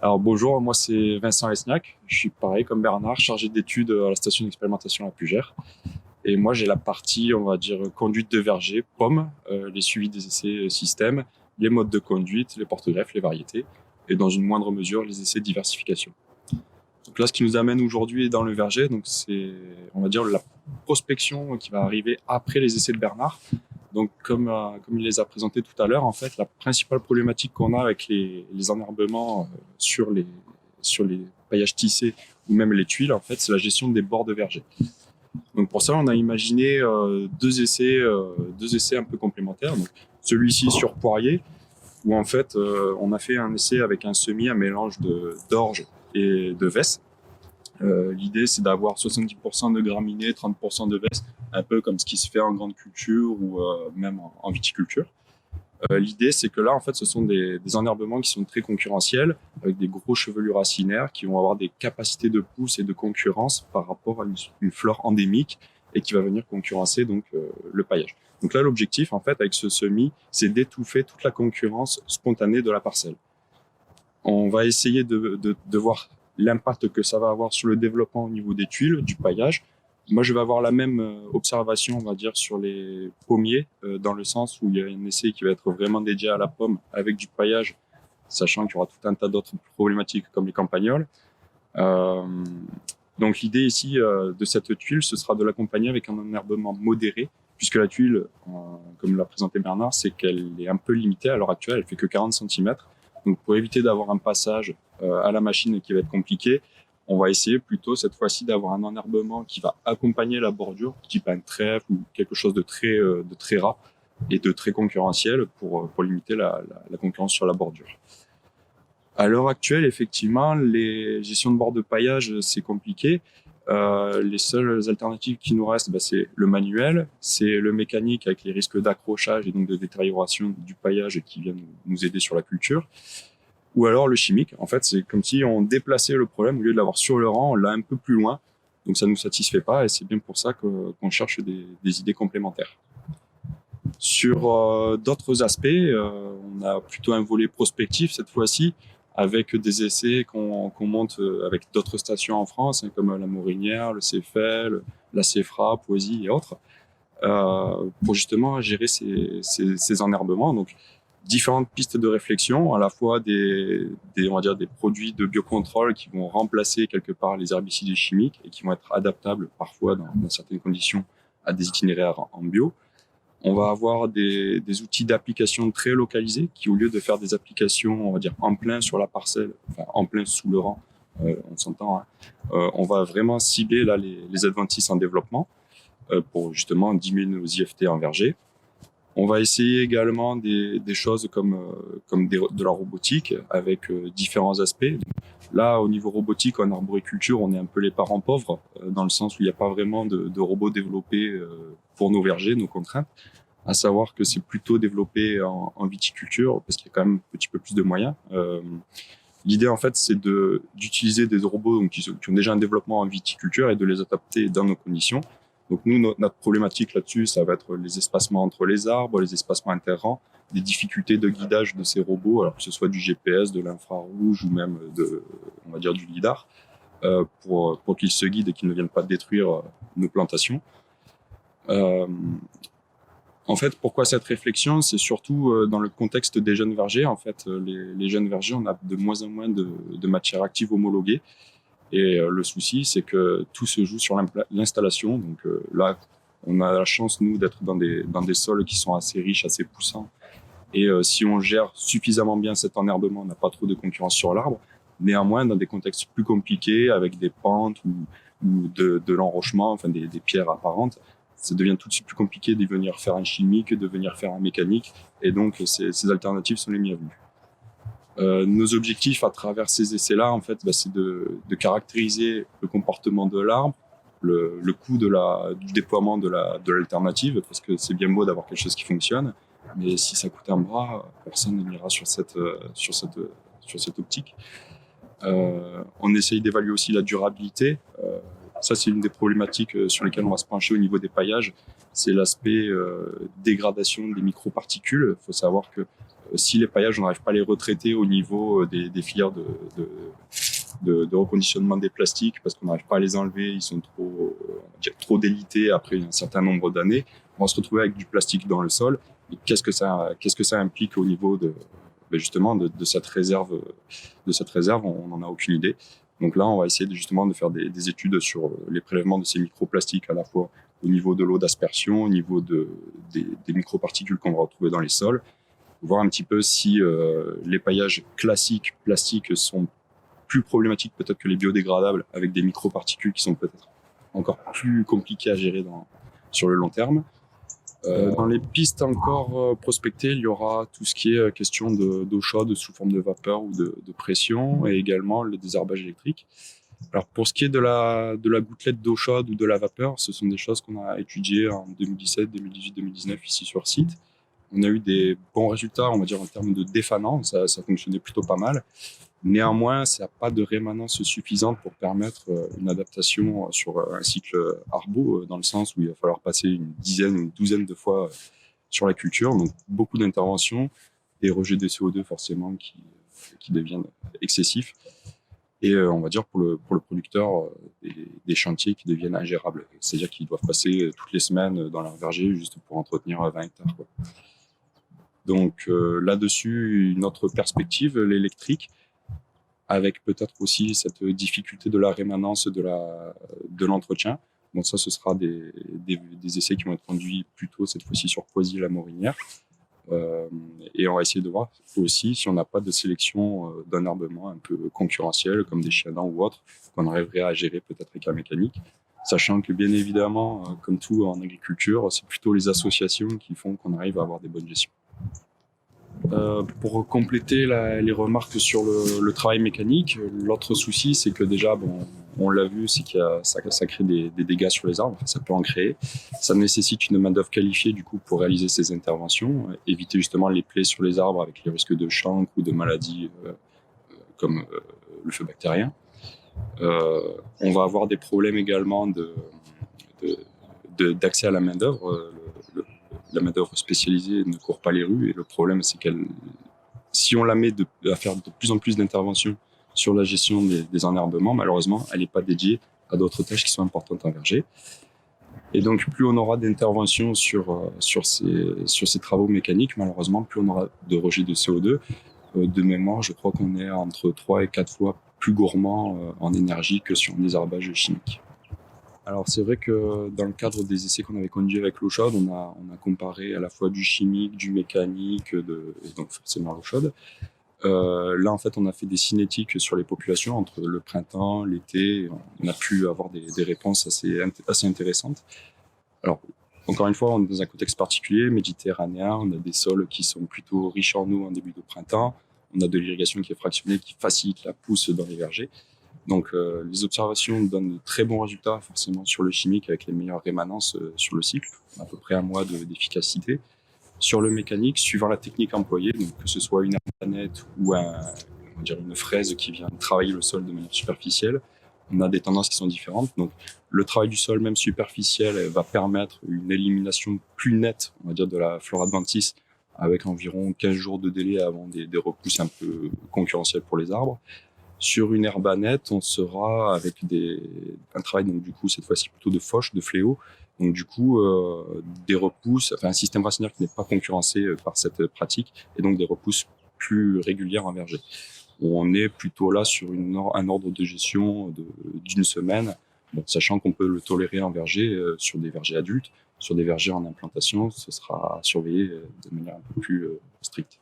Alors bonjour, moi c'est Vincent Lesniak. Je suis pareil comme Bernard, chargé d'études à la station d'expérimentation La Plugère. Et moi j'ai la partie, on va dire, conduite de verger, pomme, les suivis des essais système, les modes de conduite, les porte-greffes, les variétés, et dans une moindre mesure les essais de diversification. Donc là, ce qui nous amène aujourd'hui dans le verger, donc c'est, on va dire, la prospection qui va arriver après les essais de Bernard. Donc, comme il les a présentés tout à l'heure, en fait, la principale problématique qu'on a avec les enherbements sur les paillages tissés ou même les tuiles, en fait, c'est la gestion des bords de verger. Donc, pour ça, on a imaginé deux essais un peu complémentaires. Donc, celui-ci sur poirier, où en fait, on a fait un essai avec un semis, un mélange d'orge et de vesse. L'idée, c'est d'avoir 70% de graminées, 30% de vesse, un peu comme ce qui se fait en grande culture ou même en viticulture. L'idée, c'est que là, en fait, ce sont des enherbements qui sont très concurrentiels, avec des gros chevelures racinaires qui vont avoir des capacités de pousse et de concurrence par rapport à une flore endémique et qui va venir concurrencer donc le paillage. Donc là, l'objectif, en fait, avec ce semis, c'est d'étouffer toute la concurrence spontanée de la parcelle. On va essayer de voir l'impact que ça va avoir sur le développement au niveau des tuiles, du paillage. Moi, je vais avoir la même observation, on va dire, sur les pommiers, dans le sens où il y a un essai qui va être vraiment dédié à la pomme avec du paillage, sachant qu'il y aura tout un tas d'autres problématiques comme les campagnols. Euh, donc l'idée ici de cette tuile, ce sera de l'accompagner avec un enherbement modéré, puisque la tuile, comme l'a présenté Bernard, c'est qu'elle est un peu limitée à l'heure actuelle, elle fait que 40 cm. Donc pour éviter d'avoir un passage à la machine qui va être compliqué, on va essayer plutôt cette fois-ci d'avoir un enherbement qui va accompagner la bordure, type un trèfle ou quelque chose de très ras et de très concurrentiel pour limiter la concurrence sur la bordure. À l'heure actuelle, effectivement, les gestions de bord de paillage, c'est compliqué. Les seules alternatives qui nous restent, c'est le manuel, c'est le mécanique avec les risques d'accrochage et donc de détérioration du paillage qui vient nous aider sur la culture, ou alors le chimique. En fait, c'est comme si on déplaçait le problème, au lieu de l'avoir sur le rang, on l'a un peu plus loin. Donc ça nous satisfait pas et c'est bien pour ça qu'on cherche des idées complémentaires. Sur d'autres aspects, on a plutôt un volet prospectif cette fois-ci, avec des essais qu'on monte avec d'autres stations en France, hein, comme la Morinière, le Cefel, la Cefra, Poisy et autres, pour justement gérer ces enherbements. Donc, différentes pistes de réflexion, à la fois on va dire des produits de biocontrôle qui vont remplacer quelque part les herbicides chimiques et qui vont être adaptables parfois dans certaines conditions à des itinéraires en bio. On va avoir des outils d'application très localisés qui, au lieu de faire des applications, on va dire, en plein sur la parcelle, enfin, en plein sous le rang, on s'entend, hein, on va vraiment cibler là les adventices en développement pour justement diminuer nos IFT en verger. On va essayer également des choses comme de la robotique avec différents aspects. Là, au niveau robotique, en arboriculture, on est un peu les parents pauvres, dans le sens où il n'y a pas vraiment de robots développés pour nos vergers, nos contraintes. À savoir que c'est plutôt développé en viticulture, parce qu'il y a quand même un petit peu plus de moyens. L'idée, en fait, c'est d'utiliser des robots donc, qui ont déjà un développement en viticulture et de les adapter dans nos conditions. Donc nous, notre problématique là-dessus, ça va être les espacements entre les arbres, les espacements interrangs, des difficultés de guidage de ces robots, alors que ce soit du GPS, de l'infrarouge ou même on va dire du lidar, pour qu'ils se guident et qu'ils ne viennent pas détruire nos plantations. En fait, pourquoi cette réflexion? C'est surtout dans le contexte des jeunes vergers. En fait, les jeunes vergers, on a de moins en moins de matières actives homologuées. Et le souci, c'est que tout se joue sur l'installation. Donc là, on a la chance, nous, d'être dans des sols qui sont assez riches, assez poussants. Et si on gère suffisamment bien cet enherbement, on n'a pas trop de concurrence sur l'arbre. Néanmoins, dans des contextes plus compliqués, avec des pentes ou de l'enrochement, enfin des pierres apparentes, ça devient tout de suite plus compliqué de venir faire un chimique, de venir faire un mécanique. Et donc, ces alternatives sont les bienvenues. Nos objectifs à travers ces essais-là, en fait, c'est de caractériser le comportement de l'arbre, le coût du déploiement de l'alternative, parce que c'est bien beau d'avoir quelque chose qui fonctionne, mais si ça coûte un bras, personne n'ira sur cette optique. On essaye d'évaluer aussi la durabilité. Ça, c'est une des problématiques sur lesquelles on va se pencher au niveau des paillages. C'est l'aspect dégradation des microparticules. Il faut savoir que si les paillages, on n'arrive pas à les retraiter au niveau des filières de reconditionnement des plastiques, parce qu'on n'arrive pas à les enlever, ils sont trop délités après un certain nombre d'années, on va se retrouver avec du plastique dans le sol. Et qu'est-ce que ça implique au niveau justement de cette réserve, on n'en a aucune idée. Donc là, on va essayer justement de faire des études sur les prélèvements de ces microplastiques, à la fois au niveau de l'eau d'aspersion, au niveau des microparticules qu'on va retrouver dans les sols, voir un petit peu si les paillages classiques plastiques sont plus problématiques peut-être que les biodégradables, avec des microparticules qui sont peut-être encore plus compliquées à gérer sur le long terme. Dans les pistes encore prospectées, il y aura tout ce qui est question d'eau chaude sous forme de vapeur ou de pression, et également le désherbage électrique. Alors pour ce qui est de la gouttelette d'eau chaude ou de la vapeur, ce sont des choses qu'on a étudiées en 2017, 2018, 2019 ici sur site. On a eu des bons résultats, on va dire, en termes de défanant, ça fonctionnait plutôt pas mal. Néanmoins, ça n'a pas de rémanence suffisante pour permettre une adaptation sur un cycle arbo, dans le sens où il va falloir passer une dizaine ou une douzaine de fois sur la culture. Donc beaucoup d'interventions, des rejets de CO2 forcément qui deviennent excessifs. Et on va dire pour le producteur, des chantiers qui deviennent ingérables. C'est-à-dire qu'ils doivent passer toutes les semaines dans leur verger juste pour entretenir 20 hectares, quoi. Donc là-dessus, une autre perspective, l'électrique, avec peut-être aussi cette difficulté de la rémanence de l'entretien. Donc ça, ce sera des essais qui vont être conduits plutôt cette fois-ci sur Poisy-la-Morinière. Et on va essayer de voir aussi si on n'a pas de sélection d'enherbement un peu concurrentiel, comme des chiadans ou autres, qu'on arriverait à gérer peut-être avec la mécanique. Sachant que bien évidemment, comme tout en agriculture, c'est plutôt les associations qui font qu'on arrive à avoir des bonnes gestions. Pour compléter les remarques sur le travail mécanique, l'autre souci, c'est que déjà, on l'a vu, c'est que ça crée des dégâts sur les arbres, enfin, ça peut en créer. Ça nécessite une main-d'œuvre qualifiée du coup pour réaliser ces interventions, éviter justement les plaies sur les arbres avec les risques de chancre ou de maladies comme le feu bactérien. On va avoir des problèmes également d'accès à la main-d'œuvre. La main-d'œuvre spécialisée ne court pas les rues, et le problème, c'est si on la met à faire de plus en plus d'interventions sur la gestion des enherbements, malheureusement, elle n'est pas dédiée à d'autres tâches qui sont importantes en verger. Et donc, plus on aura d'interventions sur ces travaux mécaniques, malheureusement, plus on aura de rejet de CO2. De mémoire, je crois qu'on est entre 3 et 4 fois plus gourmand en énergie que sur un désherbage chimique. Alors c'est vrai que dans le cadre des essais qu'on avait conduits avec l'eau chaude, on a comparé à la fois du chimique, du mécanique, et donc forcément l'eau chaude. Là en fait on a fait des cinétiques sur les populations entre le printemps, l'été. On a pu avoir des réponses assez intéressantes. Alors encore une fois, on est dans un contexte particulier, méditerranéen, on a des sols qui sont plutôt riches en eau en début de printemps, on a de l'irrigation qui est fractionnée, qui facilite la pousse dans les vergers. Donc les observations donnent de très bons résultats forcément sur le chimique avec les meilleures rémanences sur le cycle, à peu près un mois d'efficacité. Sur le mécanique, suivant la technique employée, donc que ce soit une herbanette ou une fraise qui vient travailler le sol de manière superficielle, on a des tendances qui sont différentes. Donc le travail du sol, même superficiel, va permettre une élimination plus nette, on va dire, de la flore adventice, avec environ 15 jours de délai avant des repousses un peu concurrentielles pour les arbres. Sur une herbanette, on sera avec un travail, donc du coup, cette fois-ci plutôt de fauche, de fléau. Donc du coup, des repousses, enfin un système racinaire qui n'est pas concurrencé par cette pratique, et donc des repousses plus régulières en verger. On est plutôt là sur un ordre de gestion d'une semaine, sachant qu'on peut le tolérer en verger sur des vergers adultes. Sur des vergers en implantation, ce sera surveillé de manière un peu plus stricte.